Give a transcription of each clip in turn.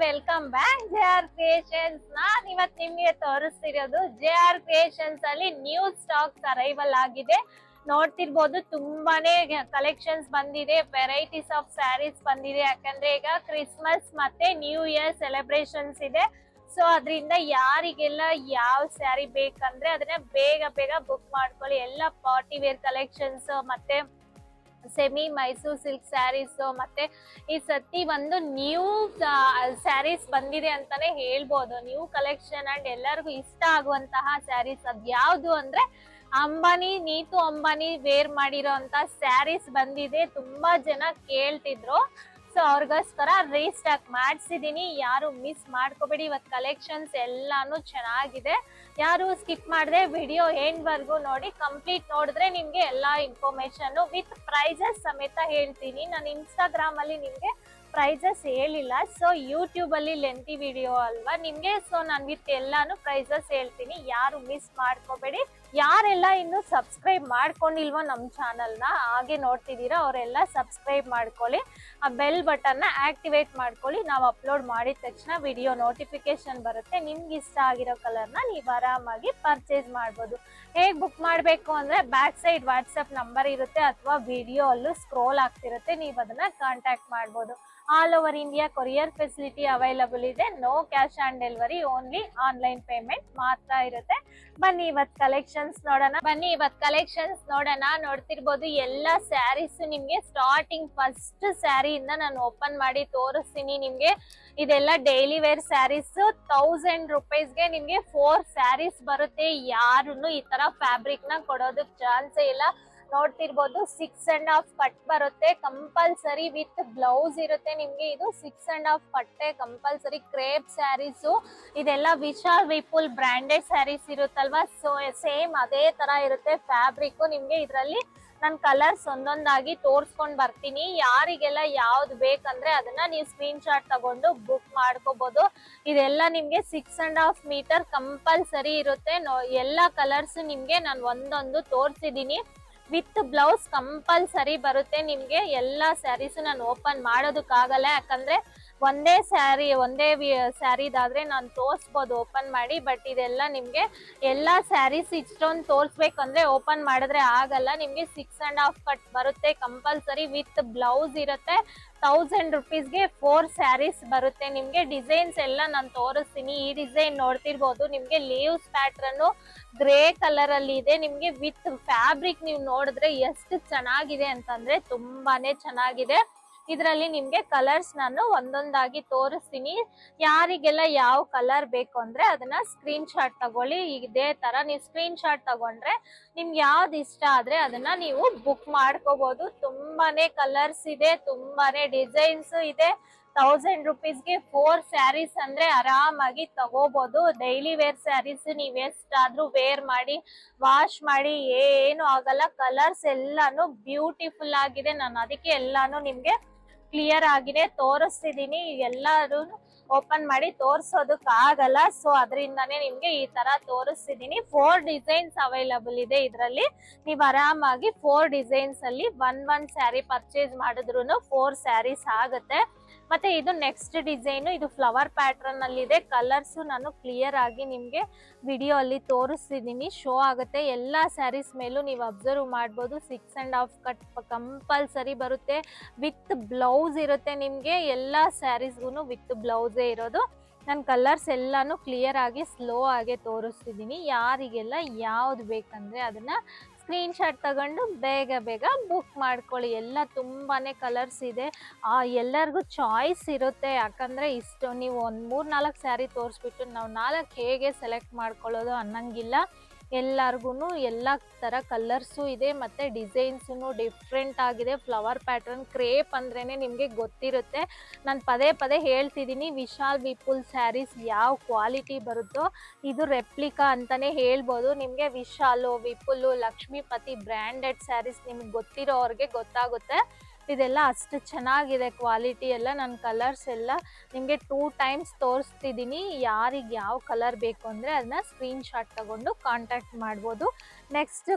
Welcome back JR creations. ನಾನ್ ಇವತ್ತು ನಿಮ್ಗೆ ತೋರಿಸ್ತಿರೋದು JR ಕ್ರಿಯೇಷನ್ಸ್ ಅಲ್ಲಿ ನ್ಯೂ ಸ್ಟಾಕ್ಸ್ ಅರೈವಲ್ ಆಗಿದೆ. ನೋಡ್ತಿರ್ಬೋದು ತುಂಬಾನೇ ಕಲೆಕ್ಷನ್ಸ್ ಬಂದಿದೆ, ವೆರೈಟೀಸ್ ಆಫ್ ಸ್ಯಾರೀಸ್ ಬಂದಿದೆ. ಯಾಕಂದ್ರೆ ಈಗ ಕ್ರಿಸ್ಮಸ್ ಮತ್ತೆ ನ್ಯೂ ಇಯರ್ ಸೆಲೆಬ್ರೇಷನ್ಸ್ ಇದೆ. ಸೊ ಅದರಿಂದ ಯಾರಿಗೆಲ್ಲ ಯಾವ ಸ್ಯಾರಿ ಬೇಕಂದ್ರೆ ಅದನ್ನ ಬೇಗ ಬೇಗ ಬುಕ್ ಮಾಡ್ಕೊಳ್ಳಿ. ಎಲ್ಲ ಪಾರ್ಟಿ ವೇರ್ ಕಲೆಕ್ಷನ್ಸ್ ಮತ್ತೆ ಸೆಮಿ ಮೈಸೂರ್ ಸಿಲ್ಕ್ ಸ್ಯಾರೀಸ್ ಮತ್ತೆ ಈ ಸತಿ ಒಂದು ನ್ಯೂ ಸ್ಯಾರೀಸ್ ಬಂದಿದೆ ಅಂತಾನೆ ಹೇಳ್ಬೋದು. ನ್ಯೂ ಕಲೆಕ್ಷನ್ ಅಂಡ್ ಎಲ್ಲರಿಗೂ ಇಷ್ಟ ಆಗುವಂತಹ ಸ್ಯಾರೀಸ್ ಅದ್ ಯಾವ್ದು ಅಂದ್ರೆ ನೀತು ಅಂಬಾನಿ ವೇರ್ ಮಾಡಿರೋ ಅಂತ ಸ್ಯಾರೀಸ್ ಬಂದಿದೆ. ತುಂಬಾ ಜನ ಕೇಳ್ತಿದ್ರು, ಸೊ ಅವ್ರಿಗೋಸ್ಕರ ರೀಸ್ಟಾಕ್ ಮಾಡಿಸಿದೀನಿ. ಯಾರು ಮಿಸ್ ಮಾಡ್ಕೋಬೇಡಿ. ಇವತ್ತು ಕಲೆಕ್ಷನ್ಸ್ ಎಲ್ಲಾನು ಚೆನ್ನಾಗಿದೆ. ಯಾರು ಸ್ಕಿಪ್ ಮಾಡದೆ ವಿಡಿಯೋ ಎಂಡ್ ವರ್ಗು ನೋಡಿ. ಕಂಪ್ಲೀಟ್ ನೋಡಿದ್ರೆ ನಿಮ್ಗೆ ಎಲ್ಲಾ ಇನ್ಫಾರ್ಮೇಶನ್ ವಿತ್ ಪ್ರೈಸಸ್ ಸಮೇತ ಹೇಳ್ತೀನಿ. ನಾನು ಇನ್ಸ್ಟಾಗ್ರಾಮ್ ಅಲ್ಲಿ ನಿಮ್ಗೆ ಪ್ರೈಸಸ್ ಹೇಳಿಲ್ಲ, ಸೊ ಯೂಟ್ಯೂಬ್ ಅಲ್ಲಿ ಲೆಂತಿ ವಿಡಿಯೋ ಅಲ್ವಾ ನಿಮ್ಗೆ, ಸೊ ನಾನು ವಿತ್ ಎಲ್ಲಾನು ಪ್ರೈಸಸ್ ಹೇಳ್ತೀನಿ. ಯಾರು ಮಿಸ್ ಮಾಡ್ಕೋಬೇಡಿ. ಯಾರೆಲ್ಲ ಇನ್ನು ಸಬ್ಸ್ಕ್ರೈಬ್ ಮಾಡ್ಕೊಂಡಿಲ್ವೋ ನಮ್ ಚಾನಲ್ ನ ಹಾಗೆ ನೋಡ್ತಿದ್ದೀರಾ ಅವರೆಲ್ಲ ಸಬ್ಸ್ಕ್ರೈಬ್ ಮಾಡ್ಕೊಳ್ಳಿ. ಆ ಬೆಲ್ ಬಟನ್ ನ ಆಕ್ಟಿವೇಟ್ ಮಾಡ್ಕೊಳ್ಳಿ. ನಾವು ಅಪ್ಲೋಡ್ ಮಾಡಿದ ತಕ್ಷಣ ವಿಡಿಯೋ ನೋಟಿಫಿಕೇಶನ್ ಬರುತ್ತೆ. ನಿಮ್ಗೆ ಇಷ್ಟ ಆಗಿರೋ ಕಲರ್ ನ ನೀವು ಆರಾಮಾಗಿ ಪರ್ಚೇಸ್ ಮಾಡ್ಬೋದು. ಹೇಗ್ ಬುಕ್ ಮಾಡ್ಬೇಕು ಅಂದ್ರೆ ಬ್ಯಾಕ್ ಸೈಡ್ ವಾಟ್ಸ್ಆಪ್ ನಂಬರ್ ಇರುತ್ತೆ ಅಥವಾ ವಿಡಿಯೋ ಅಲ್ಲೂ ಸ್ಕ್ರೋಲ್ ಆಗ್ತಿರುತ್ತೆ, ನೀವು ಅದನ್ನ ಕಾಂಟ್ಯಾಕ್ಟ್ ಮಾಡ್ಬೋದು. All over India courier facility available ಇದೆ. No cash on delivery, only online payment ಮಾತ್ರ ಇರುತ್ತೆ. ಬನ್ನಿ ಇವತ್ ಕಲೆಕ್ಷನ್ಸ್ ನೋಡೋಣ. ನೋಡ್ತಿರ್ಬೋದು ಎಲ್ಲ ಸ್ಯಾರೀಸ್ ನಿಮ್ಗೆ ಸ್ಟಾರ್ಟಿಂಗ್ ಫಸ್ಟ್ ಸ್ಯಾರಿಯಿಂದ ನಾನು ಓಪನ್ ಮಾಡಿ ತೋರಿಸ್ತೀನಿ ನಿಮ್ಗೆ. ಇದೆಲ್ಲ ಡೈಲಿ ವೇರ್ ಸ್ಯಾರೀಸ್. 1000 ರುಪೀಸ್ಗೆ ನಿಮ್ಗೆ 4 ಸ್ಯಾರೀಸ್ ಬರುತ್ತೆ. ಯಾರುನು ಈ ತರ ಫ್ಯಾಬ್ರಿಕ್ ನ ಕೊಡೋದಕ್ ಚಾನ್ಸೇ ಇಲ್ಲ. ನೋಡ್ತಿರ್ಬೋದು 6.5 ಕಟ್ ಬರುತ್ತೆ ಕಂಪಲ್ಸರಿ ವಿತ್ ಬ್ಲೌಸ್ ಇರುತ್ತೆ ನಿಮ್ಗೆ. ಇದು 6.5 ಕಟ್ಟೆ ಕಂಪಲ್ಸರಿ. ಕ್ರೇಪ್ ಸ್ಯಾರೀಸು ಇದೆಲ್ಲ ವಿಶಾಲ್ ವಿಪುಲ್ ಬ್ರಾಂಡೆಡ್ ಸ್ಯಾರೀಸ್ ಇರುತ್ತಲ್ವಾ, ಸೊ ಸೇಮ್ ಅದೇ ತರ ಇರುತ್ತೆ ಫ್ಯಾಬ್ರಿಕ್ ನಿಮ್ಗೆ. ಇದ್ರಲ್ಲಿ ನಾನು ಕಲರ್ಸ್ ಒಂದೊಂದಾಗಿ ತೋರ್ಸ್ಕೊಂಡ್ ಬರ್ತೀನಿ. ಯಾರಿಗೆಲ್ಲ ಯಾವ್ದು ಬೇಕಂದ್ರೆ ಅದನ್ನ ನೀವು ಸ್ಕ್ರೀನ್ ಶಾಟ್ ತಗೊಂಡು ಬುಕ್ ಮಾಡ್ಕೋಬಹುದು. ಇದೆಲ್ಲ ನಿಮ್ಗೆ 6.5 ಮೀಟರ್ ಕಂಪಲ್ಸರಿ ಇರುತ್ತೆ. ಎಲ್ಲಾ ಕಲರ್ಸ್ ನಿಮ್ಗೆ ನಾನು ಒಂದೊಂದು ತೋರ್ಸಿದೀನಿ. ವಿತ್ ಬ್ಲೌಸ್ ಕಂಪಲ್ಸರಿ ಬರುತ್ತೆ ನಿಮ್ಗೆ. ಎಲ್ಲಾ ಸ್ಯಾರೀಸ್ ನಾನು ಓಪನ್ ಮಾಡೋದಕ್ಕಾಗಲ್ಲ, ಯಾಕಂದ್ರೆ ಒಂದೇ ಸ್ಯಾರಿದಾದ್ರೆ ನಾನು ತೋರ್ಸ್ಬೋದು ಓಪನ್ ಮಾಡಿ. ಬಟ್ ಇದೆಲ್ಲ ನಿಮ್ಗೆ ಎಲ್ಲಾ ಸ್ಯಾರೀಸ್ ಇಷ್ಟೊಂದು ತೋರ್ಸ್ಬೇಕಂದ್ರೆ ಓಪನ್ ಮಾಡಿದ್ರೆ ಆಗಲ್ಲ. ನಿಮ್ಗೆ 6.5 ಕಟ್ ಬರುತ್ತೆ ಕಂಪಲ್ಸರಿ ವಿತ್ ಬ್ಲೌಸ್ ಇರುತ್ತೆ. 1000 ರುಪೀಸ್ಗೆ 4 ಸ್ಯಾರೀಸ್ ಬರುತ್ತೆ ನಿಮ್ಗೆ. ಡಿಸೈನ್ಸ್ ಎಲ್ಲ ನಾನು ತೋರಿಸ್ತೀನಿ. ಈ ಡಿಸೈನ್ ನೋಡ್ತಿರ್ಬೋದು ನಿಮ್ಗೆ ಲೀವ್ಸ್ ಪ್ಯಾಟ್ರನ್ ಗ್ರೇ ಕಲರ್ ಅಲ್ಲಿ ಇದೆ ನಿಮ್ಗೆ. ವಿತ್ ಫ್ಯಾಬ್ರಿಕ್ ನೀವು ನೋಡಿದ್ರೆ ಎಷ್ಟು ಚೆನ್ನಾಗಿದೆ ಅಂತಂದ್ರೆ ತುಂಬಾನೇ ಚೆನ್ನಾಗಿದೆ. ಇದರಲ್ಲಿ ನಿಮ್ಗೆ ಕಲರ್ಸ್ ನಾನು ಒಂದೊಂದಾಗಿ ತೋರಿಸ್ತೀನಿ. ಯಾರಿಗೆಲ್ಲ ಯಾವ ಕಲರ್ ಬೇಕು ಅಂದ್ರೆ ಅದನ್ನ ಸ್ಕ್ರೀನ್ ಶಾಟ್ ತಗೊಳ್ಳಿ. ಇದೇ ತರ ನೀವು ಸ್ಕ್ರೀನ್ ಶಾಟ್ ತಗೊಂಡ್ರೆ ನಿಮ್ಗೆ ಯಾವ್ದು ಇಷ್ಟ ಆದ್ರೆ ಅದನ್ನ ನೀವು ಬುಕ್ ಮಾಡ್ಕೋಬಹುದು. ತುಂಬಾನೇ ಕಲರ್ಸ್ ಇದೆ, ತುಂಬಾನೇ ಡಿಸೈನ್ಸ್ ಇದೆ. 1000 ರುಪೀಸ್ಗೆ 4 ಸ್ಯಾರೀಸ್ ಅಂದ್ರೆ ಆರಾಮಾಗಿ ತಗೋಬಹುದು. ಡೈಲಿ ವೇರ್ ಸ್ಯಾರೀಸ್ ನೀವ್ ಎಷ್ಟಾದ್ರೂ ವೇರ್ ಮಾಡಿ ವಾಶ್ ಮಾಡಿ ಏನು ಆಗಲ್ಲ. ಕಲರ್ಸ್ ಎಲ್ಲಾನು ಬ್ಯೂಟಿಫುಲ್ ಆಗಿದೆ. ನಾನು ಅದಕ್ಕೆ ಎಲ್ಲಾನು ನಿಮ್ಗೆ ಕ್ಲಿಯರ್ ಆಗಿದೆ ತೋರಿಸ್ತಿದೀನಿ. ಎಲ್ಲಾರು ಓಪನ್ ಮಾಡಿ ತೋರ್ಸೋದಕ್ ಆಗಲ್ಲ, ಸೊ ಅದರಿಂದಾನೇ ನಿಮ್ಗೆ ಈ ತರ ತೋರಿಸ್ತಿದೀನಿ. 4 ಡಿಸೈನ್ಸ್ ಅವೈಲಬಲ್ ಇದೆ ಇದರಲ್ಲಿ. ನೀವ್ ಆರಾಮಾಗಿ 4 ಡಿಸೈನ್ಸ್ ಅಲ್ಲಿ ಒಂದ್ ಸ್ಯಾರಿ ಪರ್ಚೇಸ್ ಮಾಡಿದ್ರು 4 ಸ್ಯಾರೀಸ್ ಆಗುತ್ತೆ. ಮತ್ತೆ ಇದು ನೆಕ್ಸ್ಟ್ ಡಿಸೈನ್, ಇದು ಫ್ಲವರ್ ಪ್ಯಾಟರ್ನ್ ಅಲ್ಲಿ ಇದೆ. ಕಲರ್ಸ್ ನಾನು ಕ್ಲಿಯರ್ ಆಗಿ ನಿಮ್ಗೆ ವಿಡಿಯೋ ಅಲ್ಲಿ ತೋರಿಸ್ತಿದೀನಿ, ಶೋ ಆಗುತ್ತೆ. ಎಲ್ಲಾ ಸ್ಯಾರೀಸ್ ಮೇಲೂ ನೀವು ಅಬ್ಸರ್ವ್ ಮಾಡ್ಬೋದು. 6.5 ಕಟ್ ಕಂಪಲ್ಸರಿ ಬರುತ್ತೆ. ವಿತ್ ಬ್ಲೌಸ್ ಇರುತ್ತೆ ನಿಮ್ಗೆ. ಎಲ್ಲಾ ಸ್ಯಾರೀಸ್ಗೂ ವಿತ್ ಬ್ಲೌಸೇ ಇರೋದು. ನಾನು ಕಲರ್ಸ್ ಎಲ್ಲಾನು ಕ್ಲಿಯರ್ ಆಗಿ ಸ್ಲೋ ಆಗಿ ತೋರಿಸ್ತಿದೀನಿ. ಯಾರಿಗೆಲ್ಲ ಯಾವ್ದು ಬೇಕಂದ್ರೆ ಅದನ್ನ ಸ್ಕ್ರೀನ್ ಶಾಟ್ ತಗೊಂಡು ಬೇಗ ಬೇಗ ಬುಕ್ ಮಾಡ್ಕೊಳ್ಳಿ. ಎಲ್ಲ ತುಂಬಾನೇ ಕಲರ್ಸ್ ಇದೆ. ಎಲ್ಲರಿಗೂ ಚಾಯ್ಸ್ ಇರುತ್ತೆ, ಯಾಕಂದ್ರೆ ಇಷ್ಟು ನೀವು ಒಂದು 3-4 ಸ್ಯಾರಿ ತೋರಿಸ್ಬಿಟ್ಟು ನಾವು 4 ಹೇಗೆ ಸೆಲೆಕ್ಟ್ ಮಾಡ್ಕೊಳ್ಳೋದು ಅನ್ನಂಗಿಲ್ಲ. ಎಲ್ಲಾರ್ಗು ಎಲ್ಲ ತರ ಕಲರ್ಸು ಇದೆ ಮತ್ತೆ ಡಿಸೈನ್ಸು ಡಿಫ್ರೆಂಟ್ ಆಗಿದೆ. ಫ್ಲವರ್ ಪ್ಯಾಟರ್ನ್ ಕ್ರೇಪ್ ಅಂದ್ರೇನೆ ನಿಮ್ಗೆ ಗೊತ್ತಿರುತ್ತೆ. ನಾನು ಪದೇ ಪದೇ ಹೇಳ್ತಿದ್ದೀನಿ, ವಿಶಾಲ್ ವಿಪುಲ್ ಸ್ಯಾರೀಸ್ ಯಾವ ಕ್ವಾಲಿಟಿ ಬರುತ್ತೋ ಇದು ರೆಪ್ಲಿಕಾ ಅಂತಾನೆ ಹೇಳ್ಬೋದು. ನಿಮ್ಗೆ ವಿಶಾಲು ವಿಪುಲ್ ಲಕ್ಷ್ಮೀಪತಿ ಬ್ರ್ಯಾಂಡೆಡ್ ಸ್ಯಾರೀಸ್ ನಿಮ್ಗೆ ಗೊತ್ತಿರೋರ್ಗೆ ಗೊತ್ತಾಗುತ್ತೆ. ಇದೆಲ್ಲ ಅಷ್ಟು ಚೆನ್ನಾಗಿದೆ ಕ್ವಾಲಿಟಿ ಎಲ್ಲ. ನನ್ನ ಕಲರ್ಸ್ ಎಲ್ಲ ನಿಮಗೆ 2 ಟೈಮ್ಸ್ ತೋರಿಸ್ತಿದ್ದೀನಿ. ಯಾರಿಗೆ ಯಾವ ಕಲರ್ ಬೇಕು ಅಂದರೆ ಅದನ್ನ ಸ್ಕ್ರೀನ್ ಶಾಟ್ ತಗೊಂಡು ಕಾಂಟ್ಯಾಕ್ಟ್ ಮಾಡ್ಬೋದು. ನೆಕ್ಸ್ಟ್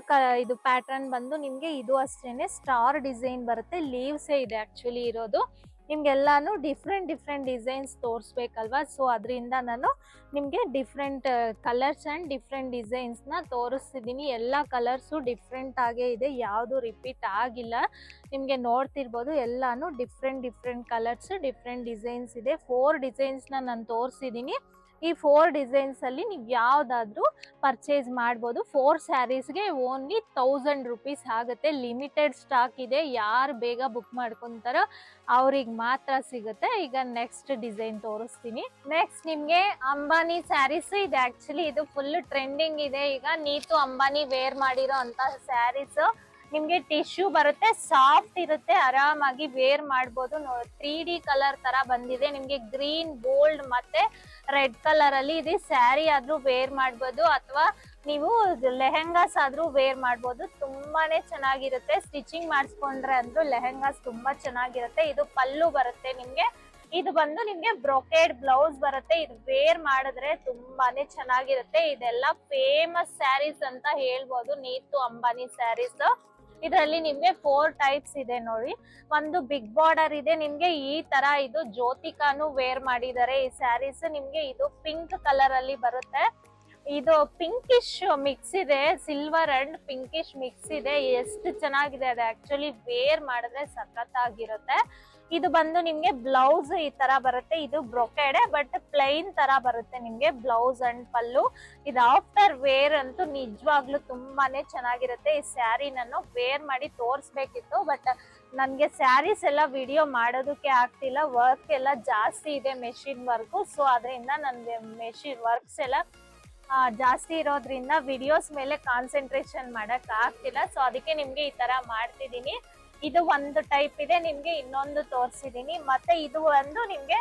ಇದು ಪ್ಯಾಟರ್ನ್ ಬಂದು ನಿಮಗೆ ಇದು ಅಷ್ಟೇ ಸ್ಟಾರ್ ಡಿಸೈನ್ ಬರುತ್ತೆ. ಲೀವ್ಸೇ ಇದೆ ಆ್ಯಕ್ಚುಲಿ ಇರೋದು. ನಿಮ್ಗೆಲ್ಲಾನು ಡಿಫ್ರೆಂಟ್ ಡಿಸೈನ್ಸ್ ತೋರಿಸ್ಬೇಕಲ್ವಾ, ಸೊ ಅದರಿಂದ ನಾನು ನಿಮಗೆ ಡಿಫ್ರೆಂಟ್ ಕಲರ್ಸ್ ಆ್ಯಂಡ್ ಡಿಫ್ರೆಂಟ್ ಡಿಸೈನ್ಸ್ನ ತೋರಿಸ್ತಿದ್ದೀನಿ. ಎಲ್ಲ ಕಲರ್ಸು ಡಿಫ್ರೆಂಟ್ ಆಗೇ ಇದೆ, ಯಾವುದು ರಿಪೀಟ್ ಆಗಿಲ್ಲ. ನಿಮಗೆ ನೋಡ್ತಿರ್ಬೋದು ಎಲ್ಲಾನು ಡಿಫ್ರೆಂಟ್ ಕಲರ್ಸ್ ಡಿಫ್ರೆಂಟ್ ಡಿಸೈನ್ಸ್ ಇದೆ. 4 ಡಿಸೈನ್ಸ್ನ ನಾನು ತೋರಿಸಿದ್ದೀನಿ. ಈ 4 ಡಿಸೈನ್ಸಲ್ಲಿ ನೀವು ಯಾವುದಾದ್ರೂ ಪರ್ಚೇಸ್ ಮಾಡ್ಬೋದು. 4 ಸ್ಯಾರೀಸ್ಗೆ ಓನ್ಲಿ 1000 ರುಪೀಸ್ ಆಗುತ್ತೆ. ಲಿಮಿಟೆಡ್ ಸ್ಟಾಕ್ ಇದೆ, ಯಾರು ಬೇಗ ಬುಕ್ ಮಾಡ್ಕೊತಾರೋ ಅವ್ರಿಗೆ ಮಾತ್ರ ಸಿಗುತ್ತೆ. ಈಗ ನೆಕ್ಸ್ಟ್ ಡಿಸೈನ್ ತೋರಿಸ್ತೀನಿ. ನೆಕ್ಸ್ಟ್ ನಿಮಗೆ ಅಂಬಾನಿ ಸ್ಯಾರೀಸ್ ಇದೆ. ಆಕ್ಚುಲಿ ಇದು ಫುಲ್ ಟ್ರೆಂಡಿಂಗ್ ಇದೆ ಈಗ. ನೀತು ಅಂಬಾನಿ ವೇರ್ ಮಾಡಿರೋ ಅಂತ ಸ್ಯಾರೀಸ್. ನಿಮ್ಗೆ ಟಿಶ್ಯೂ ಬರುತ್ತೆ, ಸಾಫ್ಟ್ ಇರುತ್ತೆ, ಆರಾಮಾಗಿ ವೇರ್ ಮಾಡ್ಬೋದು. 3D ಕಲರ್ ತರ ಬಂದಿದೆ. ನಿಮ್ಗೆ ಗ್ರೀನ್, ಗೋಲ್ಡ್ ಮತ್ತೆ ರೆಡ್ ಕಲರ್ ಅಲ್ಲಿ ಇದೆ. ಸ್ಯಾರಿ ಆದ್ರೂ ವೇರ್ ಮಾಡ್ಬೋದು ಅಥವಾ ನೀವು ಲೆಹೆಂಗಾಸ್ ಆದ್ರೂ ವೇರ್ ಮಾಡ್ಬೋದು. ತುಂಬಾನೇ ಚೆನ್ನಾಗಿರುತ್ತೆ. ಸ್ಟಿಚಿಂಗ್ ಮಾಡಿಸ್ಕೊಂಡ್ರೆ ಅಂದ್ರೂ ಲೆಹೆಂಗಾಸ್ ತುಂಬಾ ಚೆನ್ನಾಗಿರುತ್ತೆ. ಇದು ಪಲ್ಲು ಬರುತ್ತೆ ನಿಮ್ಗೆ. ಇದು ಬಂದು ನಿಮ್ಗೆ ಬ್ರೊಕೇಡ್ ಬ್ಲೌಸ್ ಬರುತ್ತೆ. ಇದು ವೇರ್ ಮಾಡಿದ್ರೆ ತುಂಬಾನೇ ಚೆನ್ನಾಗಿರುತ್ತೆ. ಇದೆಲ್ಲ ಫೇಮಸ್ ಸ್ಯಾರೀಸ್ ಅಂತ ಹೇಳ್ಬೋದು, ನೀತು ಅಂಬಾನಿ ಸ್ಯಾರೀಸ್. ಇದರಲ್ಲಿ ನಿಮ್ಗೆ 4 ಟೈಪ್ಸ್ ಇದೆ ನೋಡಿ. ಒಂದು ಬಿಗ್ ಬಾರ್ಡರ್ ಇದೆ ನಿಮ್ಗೆ ಈ ತರ. ಇದು ಜ್ಯೋತಿಕಾನು ವೇರ್ ಮಾಡಿದ್ದಾರೆ ಈ ಸ್ಯಾರೀಸ್. ನಿಮ್ಗೆ ಇದು ಪಿಂಕ್ ಕಲರ್ ಅಲ್ಲಿ ಬರುತ್ತೆ. ಇದು ಪಿಂಕಿಶ್ ಮಿಕ್ಸ್ ಇದೆ, ಸಿಲ್ವರ್ ಅಂಡ್ ಪಿಂಕಿಶ್ ಮಿಕ್ಸ್ ಇದೆ. ಎಷ್ಟು ಚೆನ್ನಾಗಿದೆ ಅದು, ಆಕ್ಚುಲಿ ವೇರ್ ಮಾಡಿದ್ರೆ ಸಖತ್ತಾಗಿರುತ್ತೆ. ಇದು ಬಂದು ನಿಮ್ಗೆ ಬ್ಲೌಸ್ ಈ ತರ ಬರುತ್ತೆ. ಇದು ಬ್ರೊಕೆಡೆ ಬಟ್ ಪ್ಲೈನ್ ತರ ಬರುತ್ತೆ ನಿಮ್ಗೆ ಬ್ಲೌಸ್ ಅಂಡ್ ಪಲ್ಲು. ಇದು ಆಫ್ಟರ್ ವೇರ್ ಅಂತೂ ನಿಜವಾಗ್ಲೂ ತುಂಬಾನೇ ಚೆನ್ನಾಗಿರುತ್ತೆ. ಈ ಸ್ಯಾರಿ ನಾನು ವೇರ್ ಮಾಡಿ ತೋರಿಸ್ಬೇಕಿತ್ತು, ಬಟ್ ನನ್ಗೆ ಸ್ಯಾರೀಸ್ ಎಲ್ಲ ವಿಡಿಯೋ ಮಾಡೋದಕ್ಕೆ ಆಗ್ತಿಲ್ಲ. ವರ್ಕ್ ಎಲ್ಲ ಜಾಸ್ತಿ ಇದೆ, ಮೆಷಿನ್ ವರ್ಕ್. ಸೊ ಅದರಿಂದ ನನ್ಗೆ ಮೆಷಿನ್ ವರ್ಕ್ಸ್ ಎಲ್ಲ ಜಾಸ್ತಿ ಇರೋದ್ರಿಂದ ವಿಡಿಯೋಸ್ ಮೇಲೆ ಕಾನ್ಸಂಟ್ರೇಷನ್ ಮಾಡಕ್ ಆಗ್ತಿಲ್ಲ. ಸೊ ಅದಕ್ಕೆ ನಿಮ್ಗೆ ಈ ತರ ಮಾಡ್ತಿದೀನಿ. ಇದು ಒಂದು ಟೈಪ್ ಇದೆ, ನಿಮ್ಗೆ ಇನ್ನೊಂದು ತೋರಿಸಿದೀನಿ. ಮತ್ತೆ ಇದು ಒಂದು ನಿಮ್ಗೆ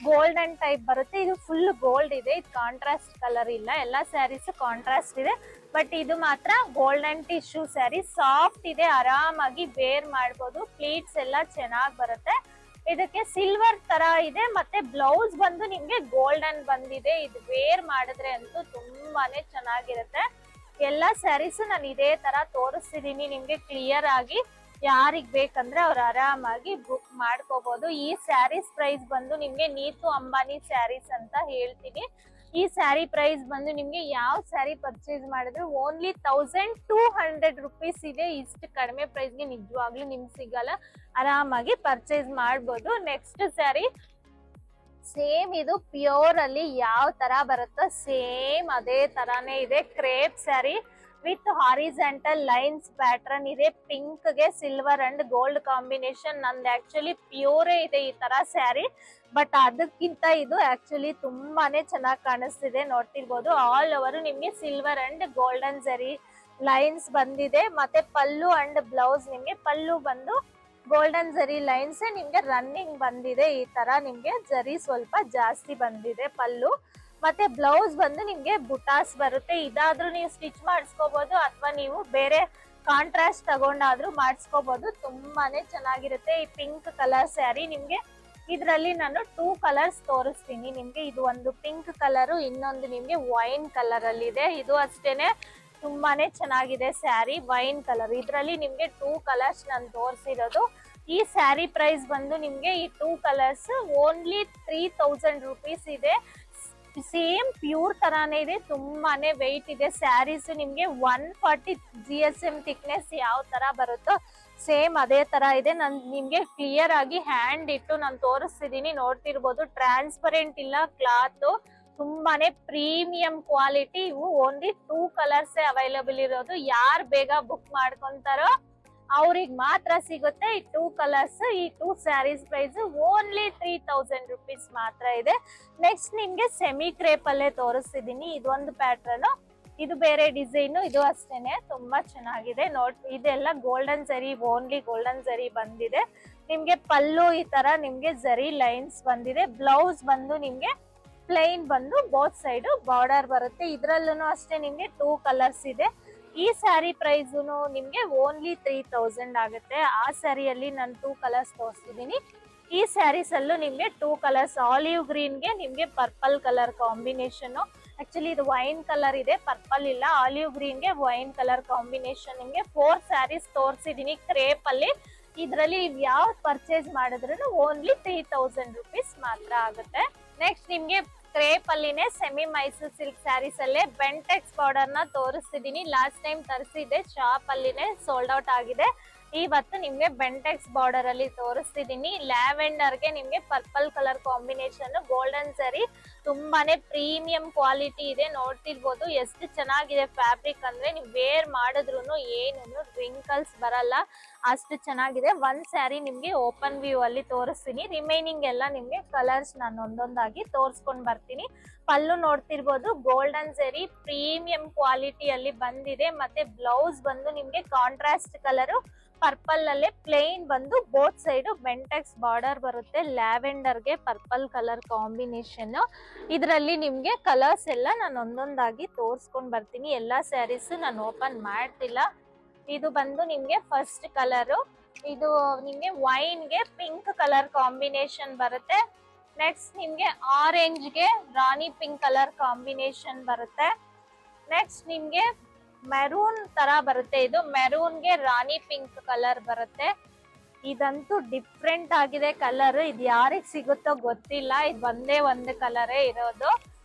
ಗೋಲ್ಡನ್ ಟೈಪ್ ಬರುತ್ತೆ. ಇದು ಫುಲ್ ಗೋಲ್ಡ್ ಇದೆ. ಇದು ಕಾಂಟ್ರಾಸ್ಟ್ ಕಲರ್ ಇಲ್ಲ, ಎಲ್ಲ ಸ್ಯಾರೀಸ್ ಕಾಂಟ್ರಾಸ್ಟ್ ಇದೆ. ಬಟ್ ಇದು ಮಾತ್ರ ಗೋಲ್ಡನ್ ಟಿಶ್ಯೂ ಸ್ಯಾರಿ, ಸಾಫ್ಟ್ ಇದೆ, ಆರಾಮಾಗಿ ವೇರ್ ಮಾಡ್ಬೋದು. ಪ್ಲೀಟ್ಸ್ ಎಲ್ಲ ಚೆನ್ನಾಗಿ ಬರುತ್ತೆ. ಇದಕ್ಕೆ ಸಿಲ್ವರ್ ತರ ಇದೆ. ಮತ್ತೆ ಬ್ಲೌಸ್ ಬಂದು ನಿಮ್ಗೆ ಗೋಲ್ಡನ್ ಬಂದಿದೆ. ಇದು ವೇರ್ ಮಾಡಿದ್ರೆ ಅಂತೂ ತುಂಬಾನೇ ಚೆನ್ನಾಗಿರುತ್ತೆ. ಎಲ್ಲ ಸ್ಯಾರೀಸ್ ನಾನು ಇದೇ ತರ ತೋರಿಸ್ತಿದೀನಿ ನಿಮ್ಗೆ ಕ್ಲಿಯರ್ ಆಗಿ. ಯಾರಿಗ್ ಬೇಕಂದ್ರೆ ಅವ್ರು ಆರಾಮಾಗಿ ಬುಕ್ ಮಾಡ್ಕೋಬಹುದು. ಈ ಸ್ಯಾರೀಸ್ ಪ್ರೈಸ್ ಬಂದು ನಿಮ್ಗೆ ನೀತು ಅಂಬಾನಿ ಸ್ಯಾರೀಸ್ ಅಂತ ಹೇಳ್ತೀನಿ. ಈ ಸ್ಯಾರಿ ಪ್ರೈಸ್ ಬಂದು ನಿಮ್ಗೆ ಯಾವ ಸ್ಯಾರಿ ಪರ್ಚೇಸ್ ಮಾಡಿದ್ರು ಓನ್ಲಿ 1200 ರುಪೀಸ್ ಇದೆ. ಇಷ್ಟು ಕಡಿಮೆ ಪ್ರೈಸ್ಗೆ ನಿಜವಾಗ್ಲೂ ನಿಮ್ಗೆ ಸಿಗಲ್ಲ, ಆರಾಮಾಗಿ ಪರ್ಚೇಸ್ ಮಾಡ್ಬೋದು. ನೆಕ್ಸ್ಟ್ ಸ್ಯಾರಿ ಸೇಮ್ ಇದು ಪ್ಯೂರ್ ಅಲ್ಲಿ ಯಾವ ತರ ಬರುತ್ತೋ ಸೇಮ್ ಅದೇ ತರಾನೇ ಇದೆ. Crepe sari with horizontal lines pattern ಇದೆ. ಪಿಂಕ್ ಗೆ ಸಿಲ್ವರ್ ಅಂಡ್ ಗೋಲ್ಡ್ ಕಾಂಬಿನೇಷನ್. ನಂದು ಆಕ್ಚುಲಿ ಪ್ಯೂರೇ ಇದೆ ಈ ತರ ಸ್ಯಾರಿ, ಬಟ್ ಅದಕ್ಕಿಂತ ಇದು ಆಕ್ಚುಲಿ ತುಂಬಾನೇ ಚೆನ್ನಾಗಿ ಕಾಣಿಸ್ತಿದೆ. ನೋಡ್ತಿರ್ಬೋದು ಆಲ್ ಓವರ್ ನಿಮ್ಗೆ ಸಿಲ್ವರ್ ಅಂಡ್ ಗೋಲ್ಡನ್ ಜರಿ ಲೈನ್ಸ್ ಬಂದಿದೆ. ಮತ್ತೆ ಪಲ್ಲು ಅಂಡ್ ಬ್ಲೌಸ್ ನಿಮ್ಗೆ ಪಲ್ಲು ಬಂದು ಗೋಲ್ಡನ್ ಜರಿ ಲೈನ್ಸ್ ನಿಮ್ಗೆ ರನ್ನಿಂಗ್ ಬಂದಿದೆ. ಈ ತರ ನಿಮ್ಗೆ ಜರಿ ಸ್ವಲ್ಪ ಜಾಸ್ತಿ ಬಂದಿದೆ ಪಲ್ಲು. ಮತ್ತೆ ಬ್ಲೌಸ್ ಬಂದು ನಿಮ್ಗೆ ಬುಟಾಸ್ ಬರುತ್ತೆ. ಇದಾದ್ರೂ ನೀವು ಸ್ಟಿಚ್ ಮಾಡಿಸ್ಕೋಬಹುದು ಅಥವಾ ನೀವು ಬೇರೆ ಕಾಂಟ್ರಾಸ್ಟ್ ತಗೊಂಡಾದ್ರೂ ಮಾಡಿಸ್ಕೋಬಹುದು. ತುಂಬಾನೇ ಚೆನ್ನಾಗಿರುತ್ತೆ. ಈ ಪಿಂಕ್ ಕಲರ್ ಸ್ಯಾರಿ ನಿಮ್ಗೆ ಇದರಲ್ಲಿ ನಾನು 2 ಕಲರ್ಸ್ ತೋರಿಸ್ತೀನಿ ನಿಮ್ಗೆ. ಇದು ಒಂದು ಪಿಂಕ್ ಕಲರು, ಇನ್ನೊಂದು ನಿಮ್ಗೆ ವೈನ್ ಕಲರ್ ಅಲ್ಲಿ ಇದೆ. ಇದು ಅಷ್ಟೇನೆ ತುಂಬಾನೇ ಚೆನ್ನಾಗಿದೆ ಸ್ಯಾರಿ, ವೈನ್ ಕಲರ್. ಇದರಲ್ಲಿ ನಿಮ್ಗೆ 2 ಕಲರ್ಸ್ ನಾನು ತೋರಿಸಿರೋದು. ಈ ಸ್ಯಾರಿ ಪ್ರೈಸ್ ಬಂದು ನಿಮ್ಗೆ ಈ 2 ಕಲರ್ಸ್ ಓನ್ಲಿ 3000 ರುಪೀಸ್ ಇದೆ. ಸೇಮ್ ಪ್ಯೂರ್ ತರಾನೇ ಇದೆ, ತುಂಬಾನೇ ವೆಯ್ಟ್ ಇದೆ. ಸ್ಯಾರೀಸ್ ನಿಮ್ಗೆ 140 GSM ಥಿಕ್ನೆಸ್ ಯಾವ ತರ ಬರುತ್ತೋ ಸೇಮ್ ಅದೇ ತರ ಇದೆ. ನಾನು ನಿಮ್ಗೆ ಕ್ಲಿಯರ್ ಆಗಿ ಹ್ಯಾಂಡ್ ಇಟ್ಟು ನಾನು ತೋರಿಸ್ತಿದೀನಿ, ನೋಡ್ತಿರ್ಬೋದು. ಟ್ರಾನ್ಸ್ಪರೆಂಟ್ ಇಲ್ಲ ಕ್ಲಾತ್, ತುಂಬಾನೇ ಪ್ರೀಮಿಯಂ ಕ್ವಾಲಿಟಿ. ಇವು ಓನ್ಲಿ 2 ಕಲರ್ಸ್ ಅವೈಲಬಲ್ ಇರೋದು. ಯಾರು ಬೇಗ ಬುಕ್ ಮಾಡ್ಕೊಂತಾರೋ ಅವ್ರಿಗೆ ಮಾತ್ರ ಸಿಗುತ್ತೆ ಈ 2 ಕಲರ್ಸ್. ಈ 2 ಸ್ಯಾರೀಸ್ ಪ್ರೈಸ್ ಓನ್ಲಿ 3000 ರುಪೀಸ್ ಮಾತ್ರ ಇದೆ. ನೆಕ್ಸ್ಟ್ ನಿಮ್ಗೆ ಸೆಮಿ ಕ್ರೇಪ್ ಅಲ್ಲೇ ತೋರಿಸ್ತಿದೀನಿ. ಇದೊಂದು ಪ್ಯಾಟರ್ನ್, ಇದು ಬೇರೆ ಡಿಸೈನ್, ಇದು ಅಷ್ಟೇನೆ ತುಂಬಾ ಚೆನ್ನಾಗಿದೆ. ಇದೆಲ್ಲ ಗೋಲ್ಡನ್ ಜರಿ, ಓನ್ಲಿ ಗೋಲ್ಡನ್ ಜರಿ ಬಂದಿದೆ. ನಿಮ್ಗೆ ಪಲ್ಲು ಈ ತರ ನಿಮ್ಗೆ ಜರಿ ಲೈನ್ಸ್ ಬಂದಿದೆ. ಬ್ಲೌಸ್ ಬಂದು ನಿಮ್ಗೆ ಪ್ಲೈನ್ ಬಂದು ಬೋತ್ ಸೈಡ್ ಬಾರ್ಡರ್ ಬರುತ್ತೆ. ಇದ್ರಲ್ಲೂ ಅಷ್ಟೇ ನಿಮ್ಗೆ 2 ಕಲರ್ಸ್ ಇದೆ. ಈ ಸ್ಯಾರಿ ಪ್ರೈಸ್ ನಿಮ್ಗೆ ಓನ್ಲಿ 3000 ಆಗುತ್ತೆ. ಆ ಸ್ಯಾರಿಯಲ್ಲಿ ನಾನು 2 ಕಲರ್ಸ್ ತೋರಿಸ್ತಿದ್ದೀನಿ. ಈ ಸ್ಯಾರೀಸ್ ಅಲ್ಲೂ ನಿಮ್ಗೆ 2 ಕಲರ್ಸ್, ಆಲಿವ್ ಗ್ರೀನ್ ಗೆ ನಿಮ್ಗೆ ಪರ್ಪಲ್ ಕಲರ್ ಕಾಂಬಿನೇಷನ್. ಆಕ್ಚುಲಿ ಇದು ವೈನ್ ಕಲರ್ ಇದೆ, ಪರ್ಪಲ್ ಇಲ್ಲ. ಆಲಿವ್ ಗ್ರೀನ್ ಗೆ ವೈನ್ ಕಲರ್ ಕಾಂಬಿನೇಷನ್. ನಿಮ್ಗೆ 4 ಸ್ಯಾರೀಸ್ ತೋರಿಸಿದೀನಿ ಕ್ರೇಪ್ ಅಲ್ಲಿ. ಇದ್ರಲ್ಲಿ ನೀವು ಯಾವ್ದು ಪರ್ಚೇಸ್ ಮಾಡಿದ್ರು ಓನ್ಲಿ 3000 ರುಪೀಸ್ ಮಾತ್ರ ಆಗುತ್ತೆ. ನೆಕ್ಸ್ಟ್ ನಿಮ್ಗೆ ಕ್ರೇಪ್ ಅಲ್ಲಿನೇ ಸೆಮಿ ಮೈಸೂರ್ ಸಿಲ್ಕ್ ಸ್ಯಾರೀಸ್ ಅಲ್ಲೇ ಬೆಂಟೆಕ್ಸ್ ಬಾರ್ಡರ್ ನ ತೋರಿಸ್ತಿದೀನಿ. ಲಾಸ್ಟ್ ಟೈಮ್ ತರಿಸಿದೆ, ಶಾಪ್ ಅಲ್ಲಿನೇ ಸೋಲ್ಡ್ ಔಟ್ ಆಗಿದೆ. ಇವತ್ತು ನಿಮ್ಗೆ ಬೆಂಟೆಕ್ಸ್ ಬಾರ್ಡರ್ ಅಲ್ಲಿ ತೋರಿಸ್ತಿದೀನಿ. ಲ್ಯಾವೆಂಡರ್ ಗೆ ನಿಮ್ಗೆ ಪರ್ಪಲ್ ಕಲರ್ ಕಾಂಬಿನೇಷನ್, ಗೋಲ್ಡನ್ ಸರಿ, ತುಂಬಾನೇ ಪ್ರೀಮಿಯಂ ಕ್ವಾಲಿಟಿ ಇದೆ. ನೋಡ್ತಿರ್ಬೋದು ಎಷ್ಟು ಚೆನ್ನಾಗಿದೆ ಫ್ಯಾಬ್ರಿಕ್ ಅಂದ್ರೆ, ನೀವು ವೇರ್ ಮಾಡಿದ್ರು ಏನು ರಿಂಕಲ್ಸ್ ಬರಲ್ಲ, ಅಷ್ಟು ಚೆನ್ನಾಗಿದೆ. ಒಂದ್ ಸ್ಯಾರಿ ನಿಮ್ಗೆ ಓಪನ್ ವ್ಯೂ ಅಲ್ಲಿ ತೋರಿಸ್ತೀನಿ, ರಿಮೈನಿಂಗ್ ಎಲ್ಲ ನಿಮ್ಗೆ ಕಲರ್ಸ್ ನಾನು ಒಂದೊಂದಾಗಿ ತೋರ್ಸ್ಕೊಂಡ್ ಬರ್ತೀನಿ. ಪಲ್ಲು ನೋಡ್ತಿರ್ಬೋದು ಗೋಲ್ಡನ್ ಸರಿ ಪ್ರೀಮಿಯಂ ಕ್ವಾಲಿಟಿ ಅಲ್ಲಿ ಬಂದಿದೆ. ಮತ್ತೆ ಬ್ಲೌಸ್ ಬಂದು ನಿಮ್ಗೆ ಕಾಂಟ್ರಾಸ್ಟ್ ಕಲರ್ ಪರ್ಪಲ್ ಅಲ್ಲೇ ಪ್ಲೇನ್ ಬಂದು ಬೋತ್ ಸೈಡ್ ಬೆಂಟೆಕ್ಸ್ ಬಾರ್ಡರ್ ಬರುತ್ತೆ. ಲ್ಯಾವೆಂಡರ್ ಗೆ ಪರ್ಪಲ್ ಕಲರ್ ಕಾಂಬಿನೇಷನ್. ಇದರಲ್ಲಿ ನಿಮ್ಗೆ ಕಲರ್ಸ್ ಎಲ್ಲ ನಾನು ಒಂದೊಂದಾಗಿ ತೋರ್ಸ್ಕೊಂಡ್ ಬರ್ತೀನಿ. ಎಲ್ಲಾ ಸ್ಯಾರೀಸ್ ನಾನು ಓಪನ್ ಮಾಡ್ತಿಲ್ಲ. ಇದು ಬಂದು ನಿಮ್ಗೆ ಫಸ್ಟ್ ಕಲರ್, ಇದು ನಿಮ್ಗೆ ವೈನ್ ಗೆ ಪಿಂಕ್ ಕಲರ್ ಕಾಂಬಿನೇಷನ್ ಬರುತ್ತೆ. ನೆಕ್ಸ್ಟ್ ನಿಮ್ಗೆ ಆರೆಂಜ್ ಗೆ ರಾಣಿ ಪಿಂಕ್ ಕಲರ್ ಕಾಂಬಿನೇಷನ್ ಬರುತ್ತೆ. ನೆಕ್ಸ್ಟ್ ನಿಮ್ಗೆ ಮೆರೂನ್ ತರ ಬರುತ್ತೆ, ಇದು ಮೆರೂನ್ ಗೆ ರಾಣಿ ಪಿಂಕ್ ಕಲರ್ ಬರುತ್ತೆ. ಇದಂತೂ ಡಿಫ್ರೆಂಟ್ ಆಗಿದೆ ಕಲರ್, ಇದು ಯಾರಿಗ್ ಸಿಗುತ್ತೋ ಗೊತ್ತಿಲ್ಲ. ಇದು ಒಂದೇ ಒಂದು ಕಲರೇ ಇರೋದು,